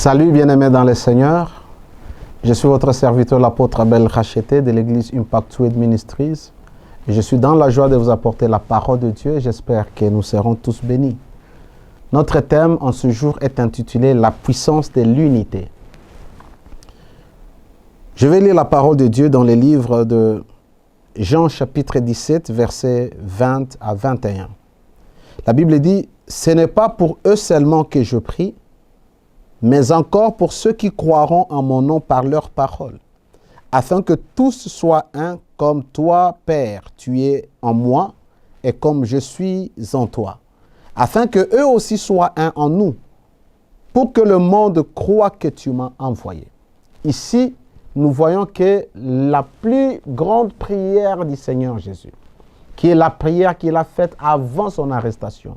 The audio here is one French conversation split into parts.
Salut bien-aimés dans le Seigneur, je suis votre serviteur l'apôtre Abel Racheté de l'église Impact Word Ministries. Et je suis dans la joie de vous apporter la parole de Dieu et j'espère que nous serons tous bénis. Notre thème en ce jour est intitulé « La puissance de l'unité ». Je vais lire la parole de Dieu dans les livres de Jean chapitre 17, versets 20 à 21. La Bible dit « Ce n'est pas pour eux seulement que je prie, mais encore pour ceux qui croiront en mon nom par leur parole, afin que tous soient un, comme toi, Père, tu es en moi, et comme je suis en toi, afin que eux aussi soient un en nous, pour que le monde croie que tu m'as envoyé. » Ici, nous voyons que la plus grande prière du Seigneur Jésus, qui est la prière qu'il a faite avant son arrestation,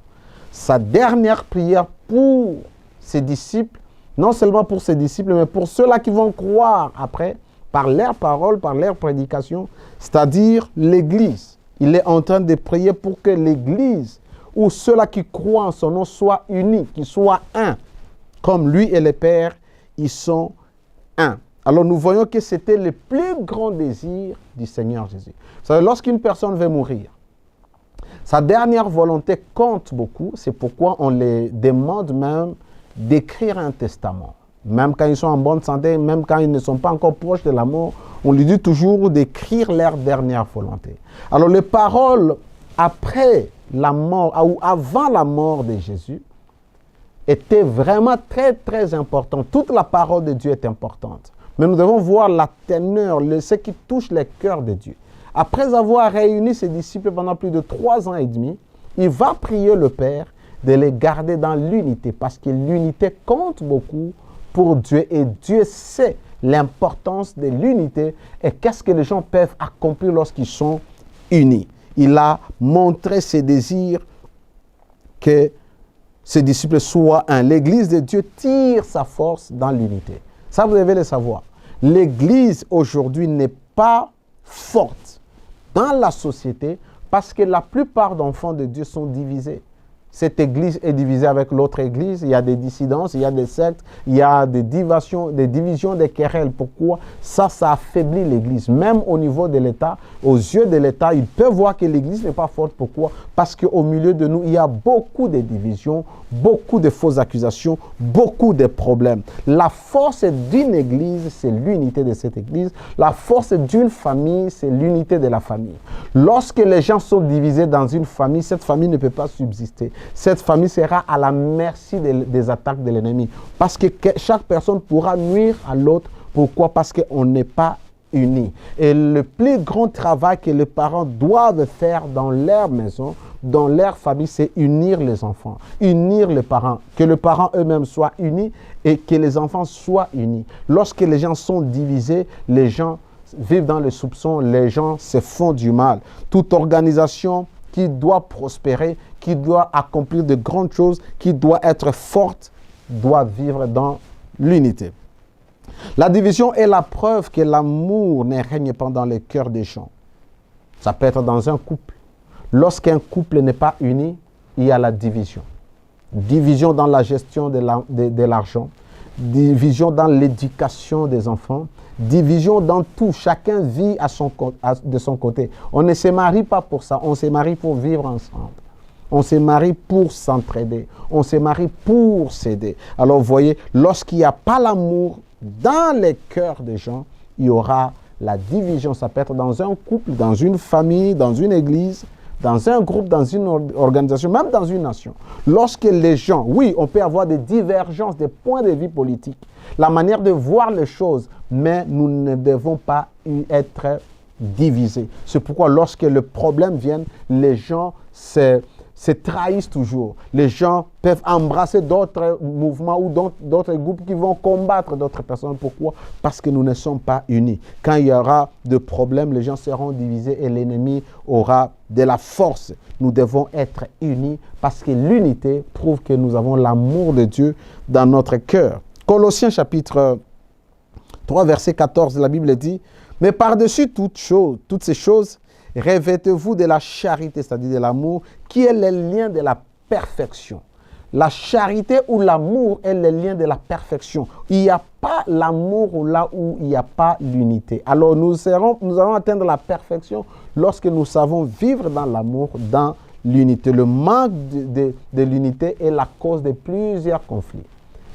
sa dernière prière pour ses disciples, non seulement pour ses disciples, mais pour ceux-là qui vont croire après, par leur parole, par leur prédication, c'est-à-dire l'Église. Il est en train de prier pour que l'Église, ou ceux-là qui croient en son nom, soient unis, qu'ils soient un. Comme lui et le Père, ils sont un. Alors nous voyons que c'était le plus grand désir du Seigneur Jésus. Vous savez, lorsqu'une personne veut mourir, sa dernière volonté compte beaucoup. C'est pourquoi on les demande même d'écrire un testament. Même quand ils sont en bonne santé, même quand ils ne sont pas encore proches de la mort, on lui dit toujours d'écrire leur dernière volonté. Alors les paroles après la mort ou avant la mort de Jésus étaient vraiment très très importantes. Toute la parole de Dieu est importante. Mais nous devons voir la teneur, ce qui touche les cœurs de Dieu. Après avoir réuni ses disciples pendant plus de 3 ans et demi, il va prier le Père de les garder dans l'unité, parce que l'unité compte beaucoup pour Dieu et Dieu sait l'importance de l'unité et qu'est-ce que les gens peuvent accomplir lorsqu'ils sont unis. Il a montré ses désirs que ses disciples soient un. L'Église de Dieu tire sa force dans l'unité. Ça, vous devez le savoir. L'Église aujourd'hui n'est pas forte dans la société parce que la plupart d'enfants de Dieu sont divisés. Cette église est divisée avec l'autre église, il y a des dissidences, il y a des sectes, il y a des divisions, des querelles. Pourquoi? Ça affaiblit l'église. Même au niveau de l'État, aux yeux de l'État, ils peuvent voir que l'église n'est pas forte. Pourquoi? Parce qu'au milieu de nous, il y a beaucoup de divisions, beaucoup de fausses accusations, beaucoup de problèmes. La force d'une église, c'est l'unité de cette église. La force d'une famille, c'est l'unité de la famille. Lorsque les gens sont divisés dans une famille, cette famille ne peut pas subsister. Cette famille sera à la merci des attaques de l'ennemi. Parce que chaque personne pourra nuire à l'autre. Pourquoi? Parce qu'on n'est pas unis. Et le plus grand travail que les parents doivent faire dans leur maison, dans leur famille, c'est unir les enfants, unir les parents. Que les parents eux-mêmes soient unis et que les enfants soient unis. Lorsque les gens sont divisés, les gens vivent dans le soupçon, les gens se font du mal. Toute organisation qui doit prospérer, qui doit accomplir de grandes choses, qui doit être forte, doit vivre dans l'unité. La division est la preuve que l'amour ne règne pas dans les cœurs des gens. Ça peut être dans un couple. Lorsqu'un couple n'est pas uni, il y a la division. Division dans la gestion de l'argent, division dans l'éducation des enfants, division dans tout. Chacun vit de son côté. On ne se marie pas pour ça. On se marie pour vivre ensemble. On se marie pour s'entraider. On se marie pour s'aider. Alors, vous voyez, lorsqu'il n'y a pas l'amour dans les cœurs des gens, il y aura la division. Ça peut être dans un couple, dans une famille, dans une église, dans un groupe, dans une organisation, même dans une nation. Lorsque les gens, oui, on peut avoir des divergences, des points de vue politiques, la manière de voir les choses, mais nous ne devons pas être divisés. C'est pourquoi lorsque le problème vient, les gens se trahissent toujours. Les gens peuvent embrasser d'autres mouvements ou d'autres groupes qui vont combattre d'autres personnes. Pourquoi? Parce que nous ne sommes pas unis. Quand il y aura des problèmes, les gens seront divisés et l'ennemi aura de la force. Nous devons être unis parce que l'unité prouve que nous avons l'amour de Dieu dans notre cœur. Colossiens chapitre 3, verset 14, la Bible dit « Mais par-dessus toutes ces choses, revêtez-vous de la charité, c'est-à-dire de l'amour, qui est le lien de la perfection. La charité ou l'amour est le lien de la perfection. Il n'y a pas l'amour là où il n'y a pas l'unité. Alors nous allons atteindre la perfection lorsque nous savons vivre dans l'amour, dans l'unité. Le manque de l'unité est la cause de plusieurs conflits,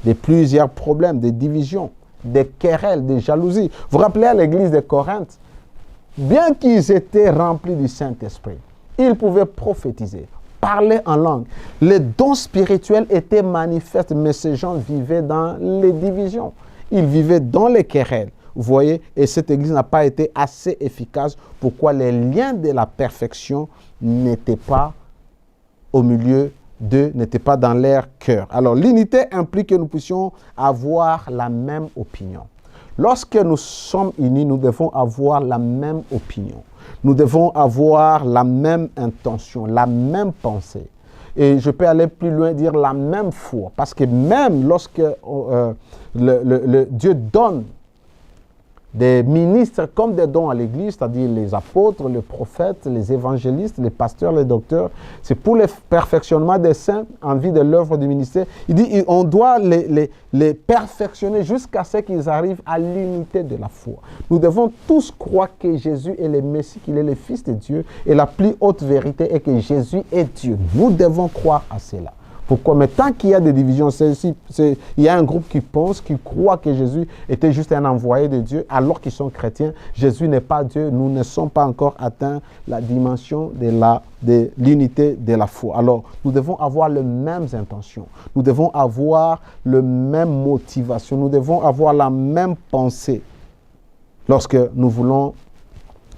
de plusieurs problèmes, de divisions, des querelles, des jalousies. Vous vous rappelez à l'église de Corinthe, bien qu'ils étaient remplis du Saint-Esprit, ils pouvaient prophétiser, parler en langue. Les dons spirituels étaient manifestes, mais ces gens vivaient dans les divisions. Ils vivaient dans les querelles. Vous voyez, et cette église n'a pas été assez efficace. Pourquoi les liens de la perfection n'étaient pas au milieu d'eux, n'étaient pas dans leur cœur. Alors, l'unité implique que nous puissions avoir la même opinion. Lorsque nous sommes unis, nous devons avoir la même opinion. Nous devons avoir la même intention, la même pensée. Et je peux aller plus loin, dire la même foi. Parce que même lorsque Dieu donne des ministres comme des dons à l'Église, c'est-à-dire les apôtres, les prophètes, les évangélistes, les pasteurs, les docteurs. C'est pour le perfectionnement des saints en vue de l'œuvre du ministère. Il dit on doit les perfectionner jusqu'à ce qu'ils arrivent à l'unité de la foi. Nous devons tous croire que Jésus est le Messie, qu'il est le Fils de Dieu. Et la plus haute vérité est que Jésus est Dieu. Nous devons croire à cela. Pourquoi? Mais tant qu'il y a des divisions, il y a un groupe qui pense, qui croit que Jésus était juste un envoyé de Dieu, alors qu'ils sont chrétiens. Jésus n'est pas Dieu. Nous ne sommes pas encore atteints la dimension de l'unité de la foi. Alors, nous devons avoir les mêmes intentions. Nous devons avoir la même motivation. Nous devons avoir la même pensée lorsque nous voulons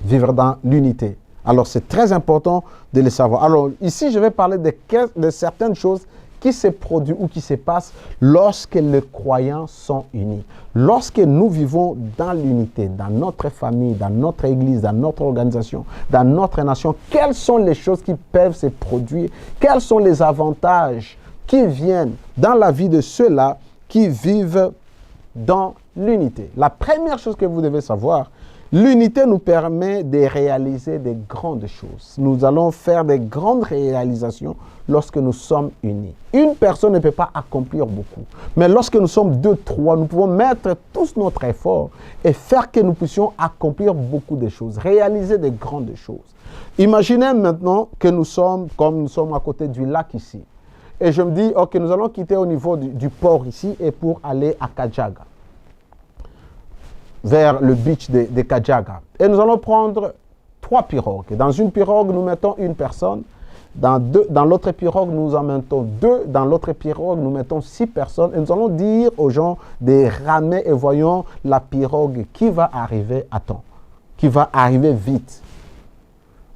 vivre dans l'unité. Alors, c'est très important de le savoir. Alors, ici, je vais parler de certaines choses qui se produisent ou qui se passent lorsque les croyants sont unis. Lorsque nous vivons dans l'unité, dans notre famille, dans notre église, dans notre organisation, dans notre nation, quelles sont les choses qui peuvent se produire? Quels sont les avantages qui viennent dans la vie de ceux-là qui vivent dans l'unité? La première chose que vous devez savoir, l'unité nous permet de réaliser des grandes choses. Nous allons faire des grandes réalisations lorsque nous sommes unis. Une personne ne peut pas accomplir beaucoup. Mais lorsque nous sommes 2, 3, nous pouvons mettre tous notre effort et faire que nous puissions accomplir beaucoup de choses, réaliser des grandes choses. Imaginez maintenant que nous sommes, comme nous sommes à côté du lac ici. Et je me dis, ok, nous allons quitter au niveau du port ici et pour aller à Kajaga, vers le beach de Kajaga. Et nous allons prendre 3 pirogues. Dans une pirogue, nous mettons une personne. Dans l'autre pirogue, nous en mettons 2. Dans l'autre pirogue, nous mettons 6 personnes. Et nous allons dire aux gens de ramer et voyons la pirogue qui va arriver à temps, qui va arriver vite.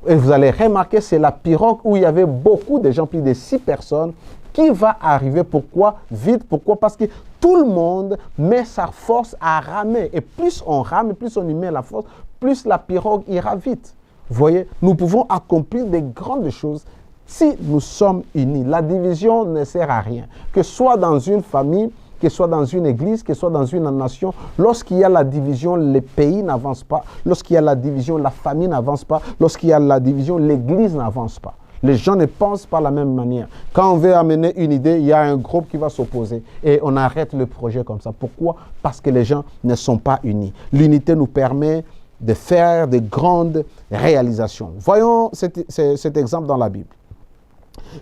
Et vous allez remarquer, c'est la pirogue où il y avait beaucoup de gens, plus de 6 personnes, qui va arriver. Pourquoi? Vite. Pourquoi? Parce que tout le monde met sa force à ramer. Et plus on rame, plus on y met la force, plus la pirogue ira vite. Vous voyez, nous pouvons accomplir des grandes choses si nous sommes unis. La division ne sert à rien. Que ce soit dans une famille, que ce soit dans une église, que ce soit dans une nation, lorsqu'il y a la division, les pays n'avancent pas. Lorsqu'il y a la division, la famille n'avance pas. Lorsqu'il y a la division, l'église n'avance pas. Les gens ne pensent pas de la même manière. Quand on veut amener une idée, il y a un groupe qui va s'opposer et on arrête le projet comme ça. Pourquoi? Parce que les gens ne sont pas unis. L'unité nous permet de faire de grandes réalisations. Voyons cet exemple dans la Bible.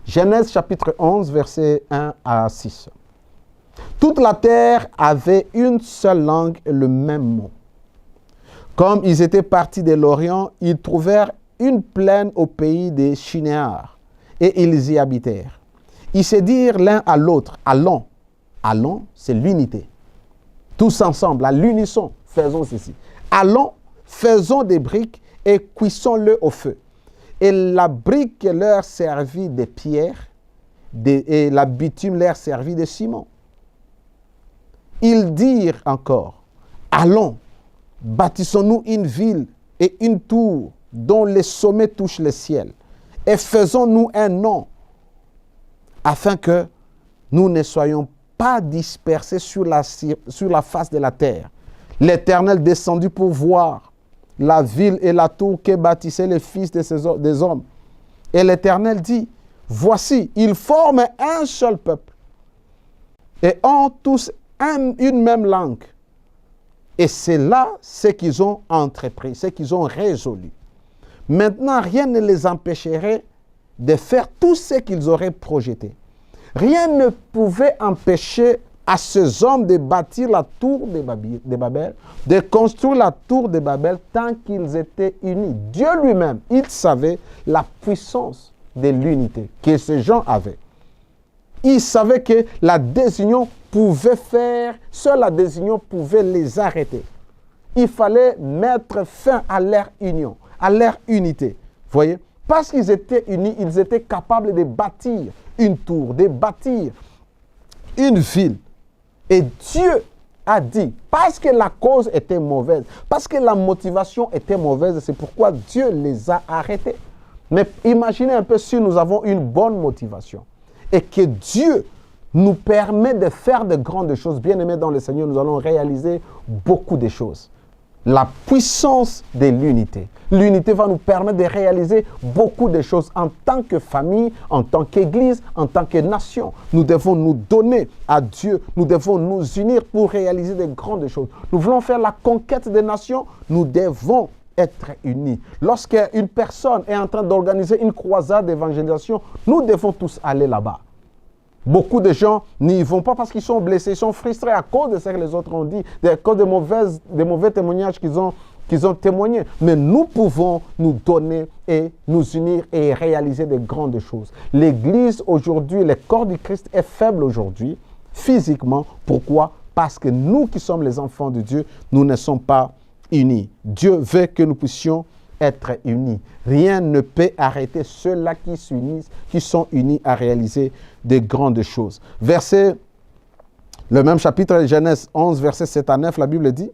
Genèse chapitre 11, versets 1 à 6. Toute la terre avait une seule langue et le même mot. Comme ils étaient partis de l'Orient, ils trouvèrent une plaine au pays des Shinéars, et ils y habitèrent. Ils se dirent l'un à l'autre, allons. Allons, c'est l'unité. Tous ensemble, à l'unisson, faisons ceci. Allons, faisons des briques et cuissons-le au feu. Et la brique leur servit de pierre, et la bitume leur servit de ciment. Ils dirent encore, allons, bâtissons-nous une ville et une tour dont les sommets touchent le ciel, et faisons-nous un nom, afin que nous ne soyons pas dispersés sur la face de la terre. L'Éternel descendit pour voir la ville et la tour que bâtissaient les fils des hommes. Et l'Éternel dit, Voici, ils forment un seul peuple et ont tous une même langue. Et c'est là ce qu'ils ont entrepris, ce qu'ils ont résolu. Maintenant, rien ne les empêcherait de faire tout ce qu'ils auraient projeté. Rien ne pouvait empêcher à ces hommes de bâtir la tour de Babel, de construire la tour de Babel tant qu'ils étaient unis. Dieu lui-même, il savait la puissance de l'unité que ces gens avaient. Il savait que la désunion pouvait faire, seule la désunion pouvait les arrêter. Il fallait mettre fin à leur union, à leur unité. Voyez, parce qu'ils étaient unis, ils étaient capables de bâtir une tour, de bâtir une ville. Et Dieu a dit, parce que la cause était mauvaise, parce que la motivation était mauvaise, c'est pourquoi Dieu les a arrêtés. Mais imaginez un peu si nous avons une bonne motivation et que Dieu nous permet de faire de grandes choses. Bien-aimés dans le Seigneur, nous allons réaliser beaucoup de choses. La puissance de l'unité. L'unité va nous permettre de réaliser beaucoup de choses en tant que famille, en tant qu'Église, en tant que nation. Nous devons nous donner à Dieu. Nous devons nous unir pour réaliser de grandes choses. Nous voulons faire la conquête des nations. Nous devons être unis. Lorsqu'une personne est en train d'organiser une croisade d'évangélisation, nous devons tous aller là-bas. Beaucoup de gens n'y vont pas parce qu'ils sont blessés, ils sont frustrés à cause de ce que les autres ont dit, à cause des mauvais témoignages qu'ils ont témoignés. Mais nous pouvons nous donner et nous unir et réaliser de grandes choses. L'Église aujourd'hui, le corps du Christ est faible aujourd'hui, physiquement. Pourquoi? Parce que nous qui sommes les enfants de Dieu, nous ne sommes pas unis. Dieu veut que nous puissions être unis. Rien ne peut arrêter ceux-là qui s'unissent, qui sont unis à réaliser de grandes choses. Le même chapitre de Genèse 11, versets 7 à 9, la Bible dit: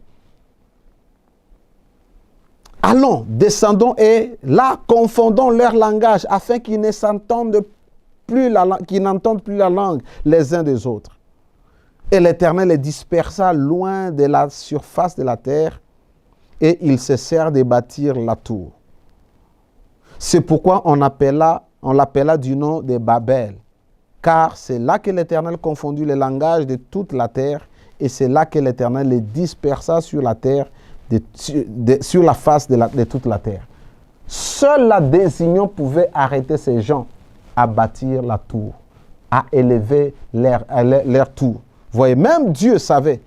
allons, descendons et là, confondons leur langage afin qu'ils ne s'entendent plus qu'ils n'entendent plus la langue les uns des autres. Et l'Éternel les dispersa loin de la surface de la terre et ils cessèrent de bâtir la tour. C'est pourquoi on l'appela du nom de Babel, car c'est là que l'Éternel confondit les langages de toute la terre et c'est là que l'Éternel les dispersa sur la terre, sur la face de toute la terre. Seule la désunion pouvait arrêter ces gens à bâtir la tour, à élever leur tour. Vous voyez, même Dieu savait.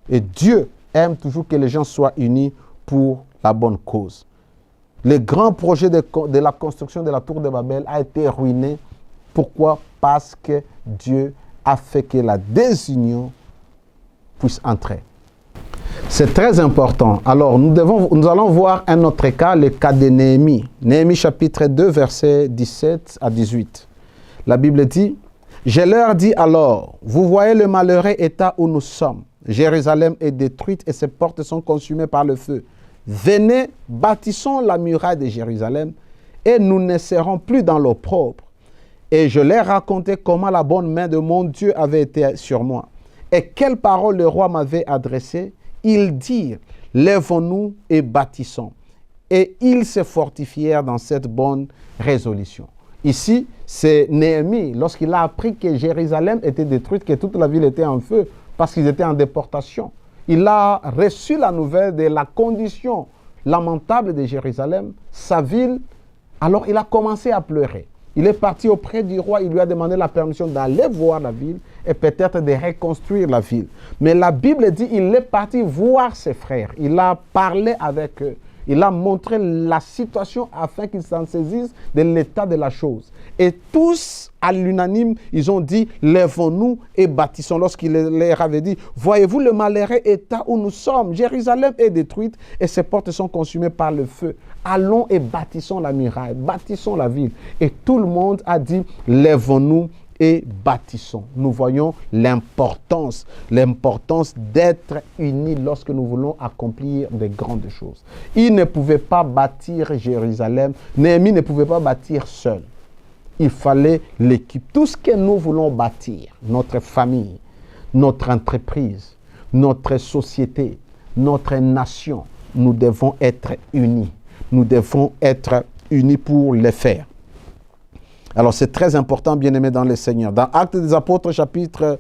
Et Dieu aime toujours que les gens soient unis pour la bonne cause. Le grand projet de la construction de la tour de Babel a été ruiné. Pourquoi? Parce que Dieu a fait que la désunion puisse entrer. C'est très important. Alors, nous allons voir un autre cas, le cas de Néhémie. Néhémie chapitre 2, versets 17 à 18. La Bible dit: je leur dis alors, vous voyez le malheureux état où nous sommes. Jérusalem est détruite et ses portes sont consumées par le feu. Venez, bâtissons la muraille de Jérusalem et nous ne serons plus dans l'opprobre. Et je leur racontai comment la bonne main de mon Dieu avait été sur moi. Et quelles paroles le roi m'avait adressées. Ils dirent, lèvons-nous et bâtissons. Et ils se fortifièrent dans cette bonne résolution. Ici, c'est Néhémie, lorsqu'il a appris que Jérusalem était détruite, que toute la ville était en feu, parce qu'ils étaient en déportation. Il a reçu la nouvelle de la condition lamentable de Jérusalem, sa ville. Alors il a commencé à pleurer. Il est parti auprès du roi, il lui a demandé la permission d'aller voir la ville et peut-être de reconstruire la ville. Mais la Bible dit qu'il est parti voir ses frères. Il a parlé avec eux. Il a montré la situation afin qu'ils s'en saisissent de l'état de la chose. Et tous, à l'unanime, ils ont dit, lèvons-nous et bâtissons. Lorsqu'il leur avait dit, voyez-vous le malheureux état où nous sommes. Jérusalem est détruite et ses portes sont consumées par le feu. Allons et bâtissons la muraille, bâtissons la ville. Et tout le monde a dit, lèvons-nous et bâtissons. Nous voyons l'importance d'être unis lorsque nous voulons accomplir de grandes choses. Il ne pouvait pas bâtir Jérusalem. Néhémie ne pouvait pas bâtir seul. Il fallait l'équipe. Tout ce que nous voulons bâtir, notre famille, notre entreprise, notre société, notre nation, nous devons être unis. Nous devons être unis pour le faire. Alors c'est très important, bien-aimés dans le Seigneur. Dans Actes des Apôtres, chapitre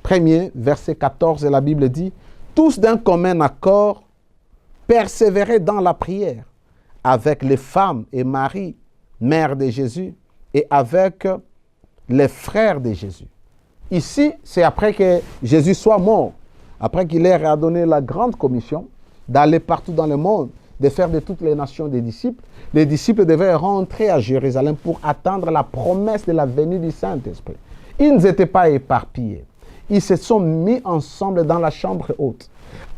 1er, verset 14, la Bible dit « Tous d'un commun accord persévéraient dans la prière, avec les femmes et Marie, mère de Jésus, et avec les frères de Jésus. » Ici, c'est après que Jésus soit mort, après qu'il ait redonné la grande commission d'aller partout dans le monde, de faire de toutes les nations des disciples. Les disciples devaient rentrer à Jérusalem pour attendre la promesse de la venue du Saint-Esprit. Ils n'étaient pas éparpillés. Ils se sont mis ensemble dans la chambre haute,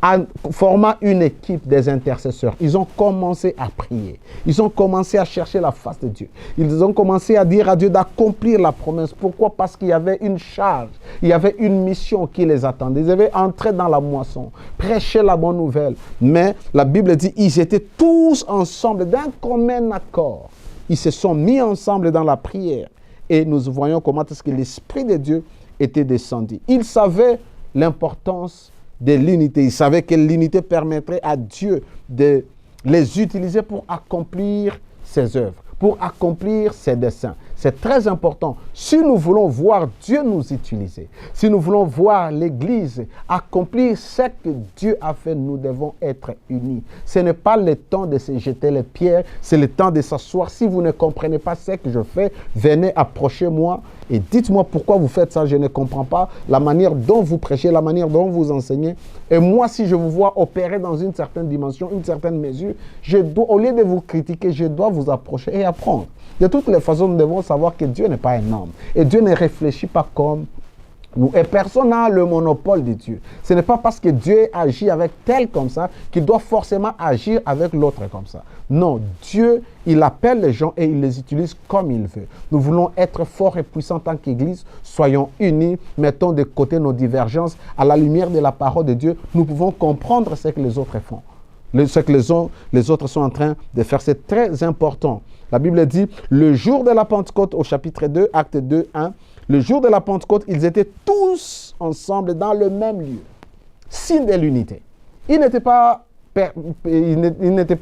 en formant une équipe des intercesseurs. Ils ont commencé à prier. Ils ont commencé à chercher la face de Dieu. Ils ont commencé à dire à Dieu d'accomplir la promesse. Pourquoi? Parce qu'il y avait une charge, il y avait une mission qui les attendait. Ils avaient entré dans la moisson, prêché la bonne nouvelle. Mais la Bible dit qu'ils étaient tous ensemble d'un commun accord. Ils se sont mis ensemble dans la prière. Et nous voyons comment est-ce que l'Esprit de Dieu était descendu. Ils savaient l'importance de l'unité. Ils savaient que l'unité permettrait à Dieu de les utiliser pour accomplir ses œuvres, pour accomplir ses desseins. C'est très important. Si nous voulons voir Dieu nous utiliser, si nous voulons voir l'Église accomplir ce que Dieu a fait, nous devons être unis. Ce n'est pas le temps de se jeter les pierres, c'est le temps de s'asseoir. Si vous ne comprenez pas ce que je fais, venez approcher moi et dites-moi pourquoi vous faites ça. Je ne comprends pas la manière dont vous prêchez, la manière dont vous enseignez. Et moi, si je vous vois opérer dans une certaine dimension, une certaine mesure, au lieu de vous critiquer, je dois vous approcher et apprendre. De toutes les façons, nous devons savoir que Dieu n'est pas un homme. Et Dieu ne réfléchit pas comme nous. Et personne n'a le monopole de Dieu. Ce n'est pas parce que Dieu agit avec tel comme ça qu'il doit forcément agir avec l'autre comme ça. Non, Dieu, il appelle les gens et il les utilise comme il veut. Nous voulons être forts et puissants en tant qu'Église. Soyons unis, mettons de côté nos divergences. À la lumière de la parole de Dieu, nous pouvons comprendre ce que les autres font. Ce que les autres sont en train de faire. C'est très important. La Bible dit, le jour de la Pentecôte, au chapitre 2, acte 2, 1, le jour de la Pentecôte, ils étaient tous ensemble dans le même lieu. Signe de l'unité. Ils n'étaient pas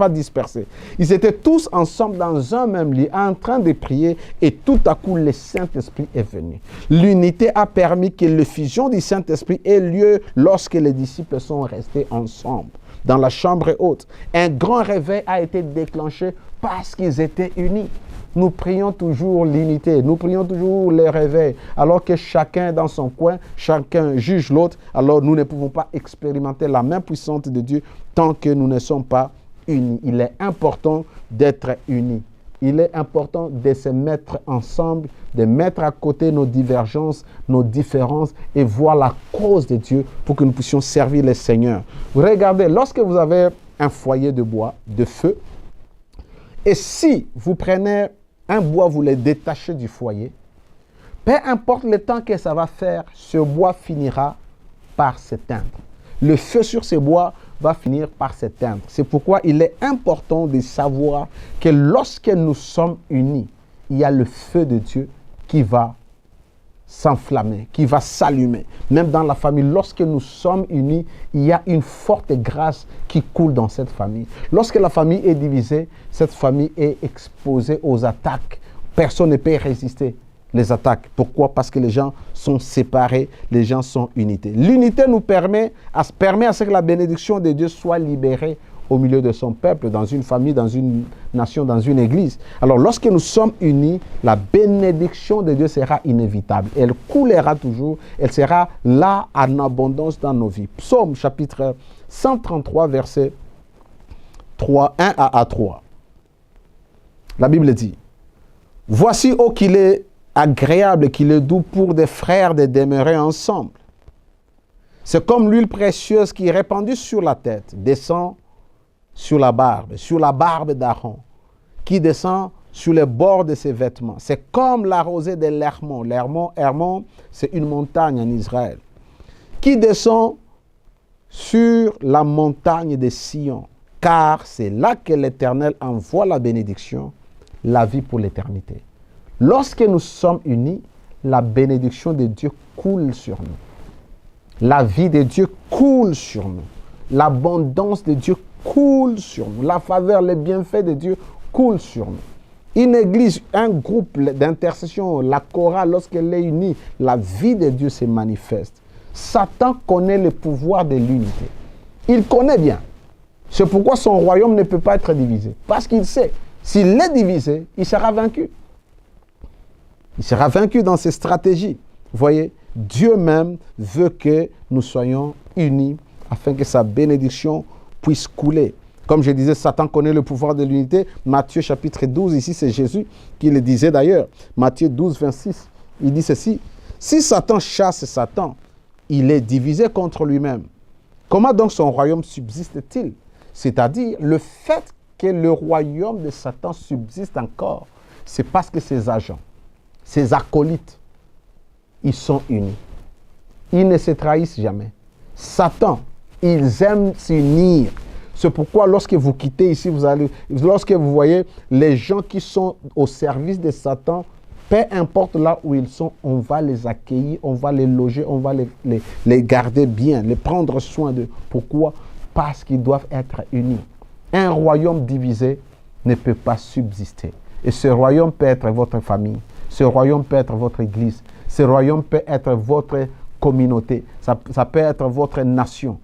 dispersés. Ils étaient tous ensemble dans un même lieu, en train de prier, et tout à coup, le Saint-Esprit est venu. L'unité a permis que l'effusion du Saint-Esprit ait lieu lorsque les disciples sont restés ensemble dans la chambre haute. Un grand réveil a été déclenché parce qu'ils étaient unis. Nous prions toujours l'unité, nous prions toujours le réveil, alors que chacun dans son coin, chacun juge l'autre, alors nous ne pouvons pas expérimenter la main puissante de Dieu tant que nous ne sommes pas unis. Il est important d'être unis. Il est important de se mettre ensemble, de mettre à côté nos divergences, nos différences et voir la cause de Dieu pour que nous puissions servir le Seigneur. Regardez, lorsque vous avez un foyer de bois, de feu, et si vous prenez un bois, vous le détachez du foyer, peu importe le temps que ça va faire, ce bois finira par s'éteindre. Le feu sur ce bois va finir par s'éteindre. C'est pourquoi il est important de savoir que lorsque nous sommes unis, il y a le feu de Dieu qui va s'enflammer, qui va s'allumer. Même dans la famille, lorsque nous sommes unis, il y a une forte grâce qui coule dans cette famille. Lorsque la famille est divisée, cette famille est exposée aux attaques. Personne ne peut résister les attaques. Pourquoi? Parce que les gens sont séparés, les gens sont unités. L'unité nous permet à ce que la bénédiction de Dieu soit libérée au milieu de son peuple, dans une famille, dans une nation, dans une église. Alors, lorsque nous sommes unis, la bénédiction de Dieu sera inévitable. Elle coulera toujours, elle sera là en abondance dans nos vies. Psaume chapitre 133, verset 1 à 3. La Bible dit, « Voici, ô qu'il est agréable, qu'il est doux pour des frères de demeurer ensemble. C'est comme l'huile précieuse qui est répandue sur la tête, descend sur la barbe d'Aaron, qui descend sur les bords de ses vêtements. C'est comme la rosée de l'Hermon. Hermon, c'est une montagne en Israël, qui descend sur la montagne de Sion, car c'est là que l'Éternel envoie la bénédiction, la vie pour l'éternité. » Lorsque nous sommes unis, la bénédiction de Dieu coule sur nous. La vie de Dieu coule sur nous. L'abondance de Dieu coule sur nous. La faveur, les bienfaits de Dieu coulent sur nous. Une église, un groupe d'intercession, la chorale, lorsqu'elle est unie, la vie de Dieu se manifeste. Satan connaît le pouvoir de l'unité. Il connaît bien. C'est pourquoi son royaume ne peut pas être divisé. Parce qu'il sait, s'il est divisé, il sera vaincu. Il sera vaincu dans ses stratégies. Vous voyez, Dieu même veut que nous soyons unis afin que sa bénédiction puisse couler. Comme je disais, Satan connaît le pouvoir de l'unité. Matthieu chapitre 12, ici c'est Jésus qui le disait d'ailleurs. Matthieu 12, 26, il dit ceci. Si Satan chasse Satan, il est divisé contre lui-même. Comment donc son royaume subsiste-t-il? C'est-à-dire, le fait que le royaume de Satan subsiste encore, c'est parce que ses agents, ses acolytes, ils sont unis. Ils ne se trahissent jamais. Satan, ils aiment s'unir. C'est pourquoi lorsque vous quittez ici, lorsque vous voyez les gens qui sont au service de Satan, peu importe là où ils sont, on va les accueillir, on va les loger, on va les garder bien, les prendre soin d'eux. Pourquoi? Parce qu'ils doivent être unis. Un royaume divisé ne peut pas subsister. Et ce royaume peut être votre famille, ce royaume peut être votre église, ce royaume peut être votre communauté, ça peut être votre nation.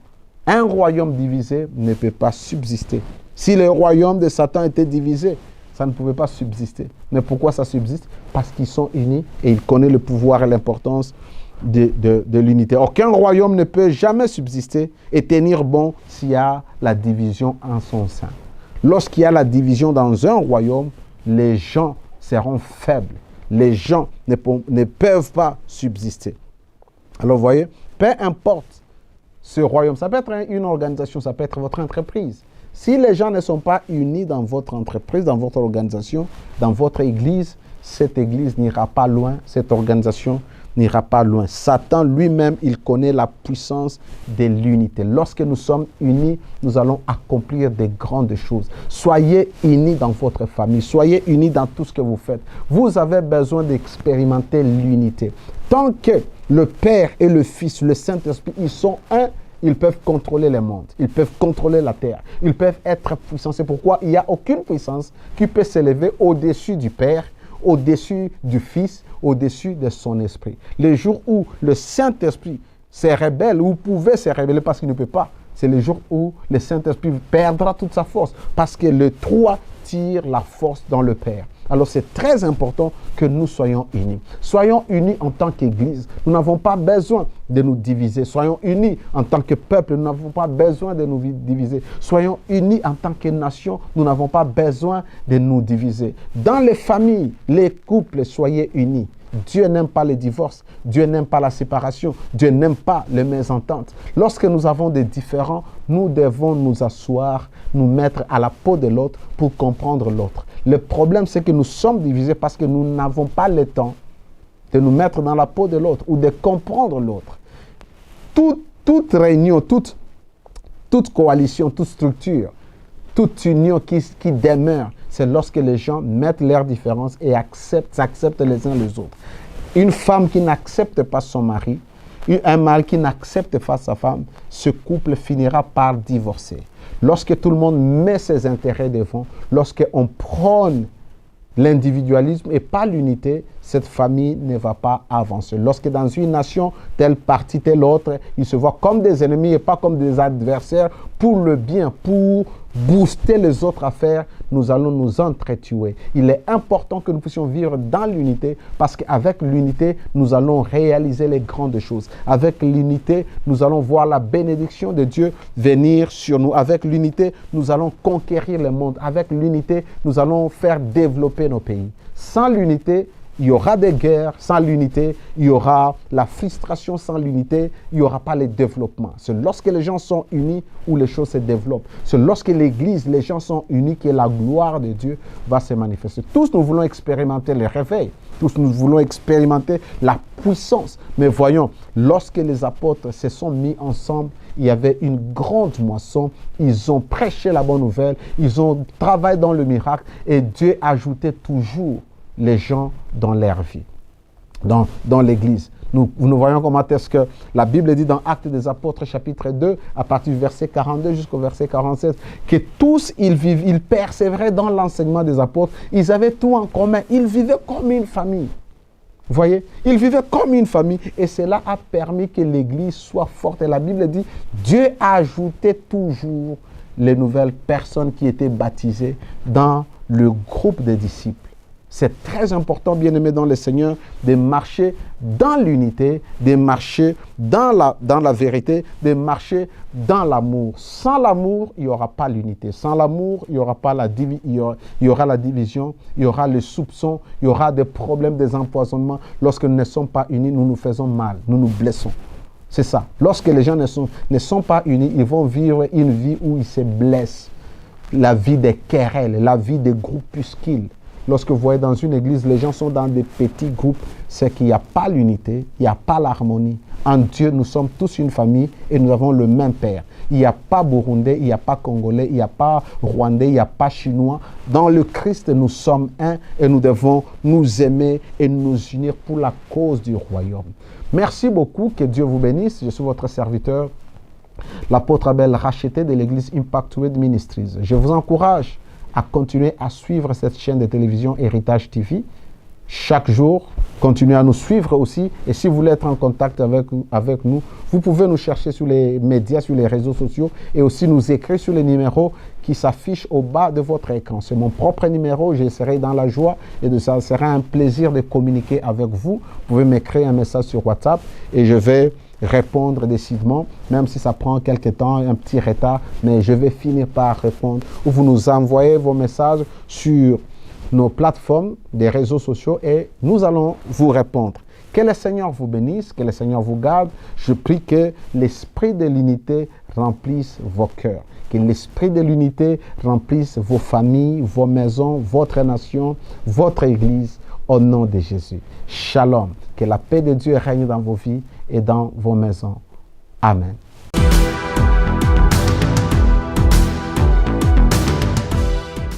Un royaume divisé ne peut pas subsister. Si le royaume de Satan était divisé, ça ne pouvait pas subsister. Mais pourquoi ça subsiste? Parce qu'ils sont unis et ils connaissent le pouvoir et l'importance de l'unité. Aucun royaume ne peut jamais subsister et tenir bon s'il y a la division en son sein. Lorsqu'il y a la division dans un royaume, les gens seront faibles. Les gens ne peuvent pas subsister. Alors vous voyez, peu importe ce royaume, ça peut être une organisation, ça peut être votre entreprise. Si les gens ne sont pas unis dans votre entreprise, dans votre organisation, dans votre église, cette église n'ira pas loin, cette organisation n'ira pas loin. Satan lui-même, il connaît la puissance de l'unité. Lorsque nous sommes unis, nous allons accomplir de grandes choses. Soyez unis dans votre famille, soyez unis dans tout ce que vous faites. Vous avez besoin d'expérimenter l'unité. Tant que le Père et le Fils, le Saint-Esprit, ils sont un, ils peuvent contrôler le monde, ils peuvent contrôler la terre, ils peuvent être puissants. C'est pourquoi il n'y a aucune puissance qui peut s'élever au-dessus du Père, au-dessus du Fils, au-dessus de son esprit. Le jour où le Saint-Esprit se rebelle, ou pouvait se rebeller parce qu'il ne peut pas, c'est le jour où le Saint-Esprit perdra toute sa force, parce que le 3 tire la force dans le Père. Alors c'est très important que nous soyons unis. Soyons unis en tant qu'Église. Nous n'avons pas besoin de nous diviser. Soyons unis en tant que peuple. Nous n'avons pas besoin de nous diviser. Soyons unis en tant que nation. Nous n'avons pas besoin de nous diviser. Dans les familles, les couples, soyez unis. Dieu n'aime pas les divorces. Dieu n'aime pas la séparation. Dieu n'aime pas les mésententes. Lorsque nous avons des différends, nous devons nous asseoir, nous mettre à la peau de l'autre pour comprendre l'autre. Le problème, c'est que nous sommes divisés parce que nous n'avons pas le temps de nous mettre dans la peau de l'autre ou de comprendre l'autre. Toute réunion, toute coalition, toute structure, toute union qui demeure, c'est lorsque les gens mettent leurs différences et s'acceptent les uns les autres. Une femme qui n'accepte pas son mari, un mari qui n'accepte pas sa femme, ce couple finira par divorcer. Lorsque tout le monde met ses intérêts devant, lorsqu'on prône l'individualisme et pas l'unité, cette famille ne va pas avancer. Lorsque dans une nation, telle partie, telle autre, ils se voient comme des ennemis et pas comme des adversaires pour le bien, pour booster les autres affaires, nous allons nous entretuer. Il est important que nous puissions vivre dans l'unité parce qu'avec l'unité, nous allons réaliser les grandes choses. Avec l'unité, nous allons voir la bénédiction de Dieu venir sur nous. Avec l'unité, nous allons conquérir le monde. Avec l'unité, nous allons faire développer nos pays. Sans l'unité, il y aura des guerres. Sans l'unité, il y aura la frustration. Sans l'unité, il n'y aura pas le développement. C'est lorsque les gens sont unis où les choses se développent. C'est lorsque l'Église, les gens sont unis que la gloire de Dieu va se manifester. Tous nous voulons expérimenter le réveil. Tous nous voulons expérimenter la puissance. Mais voyons, lorsque les apôtres se sont mis ensemble, il y avait une grande moisson. Ils ont prêché la bonne nouvelle. Ils ont travaillé dans le miracle. Et Dieu ajoutait toujours les gens dans leur vie, dans l'Église. Nous voyons comment est-ce que la Bible dit dans Actes des Apôtres, chapitre 2, à partir du verset 42 jusqu'au verset 47, que tous, ils persévéraient dans l'enseignement des apôtres. Ils avaient tout en commun. Ils vivaient comme une famille. Vous voyez, ils vivaient comme une famille et cela a permis que l'Église soit forte. Et la Bible dit, Dieu a ajouté toujours les nouvelles personnes qui étaient baptisées dans le groupe des disciples. C'est très important, bien-aimés dans le Seigneur, de marcher dans l'unité, de marcher dans la vérité, de marcher dans l'amour. Sans l'amour, il n'y aura pas l'unité. Sans l'amour, il y aura la division, il y aura le soupçon, il y aura des problèmes, des empoisonnements. Lorsque nous ne sommes pas unis, nous nous faisons mal, nous nous blessons. C'est ça. Lorsque les gens ne sont pas unis, ils vont vivre une vie où ils se blessent. La vie des querelles, la vie des groupuscules. Lorsque vous voyez dans une église, les gens sont dans des petits groupes, c'est qu'il n'y a pas l'unité, il n'y a pas l'harmonie. En Dieu, nous sommes tous une famille et nous avons le même Père. Il n'y a pas Burundais, il n'y a pas Congolais, il n'y a pas Rwandais, il n'y a pas Chinois. Dans le Christ, nous sommes un et nous devons nous aimer et nous unir pour la cause du royaume. Merci beaucoup, que Dieu vous bénisse. Je suis votre serviteur, l'apôtre Abel Racheté de l'église Impact Word Ministries. Je vous encourage à continuer à suivre cette chaîne de télévision Héritage TV. Chaque jour, continuez à nous suivre aussi. Et si vous voulez être en contact avec nous, vous pouvez nous chercher sur les médias, sur les réseaux sociaux et aussi nous écrire sur les numéros qui s'affichent au bas de votre écran. C'est mon propre numéro, je serai dans la joie et ça sera un plaisir de communiquer avec vous. Vous pouvez m'écrire un message sur WhatsApp et je vais répondre décidément, même si ça prend quelques temps, un petit retard, mais je vais finir par répondre. Ou vous nous envoyez vos messages sur nos plateformes des réseaux sociaux et nous allons vous répondre. Que le Seigneur vous bénisse, que le Seigneur vous garde. Je prie que l'esprit de l'unité remplisse vos cœurs. Que l'esprit de l'unité remplisse vos familles, vos maisons, votre nation, votre église, au nom de Jésus. Shalom. Que la paix de Dieu règne dans vos vies et dans vos maisons. Amen.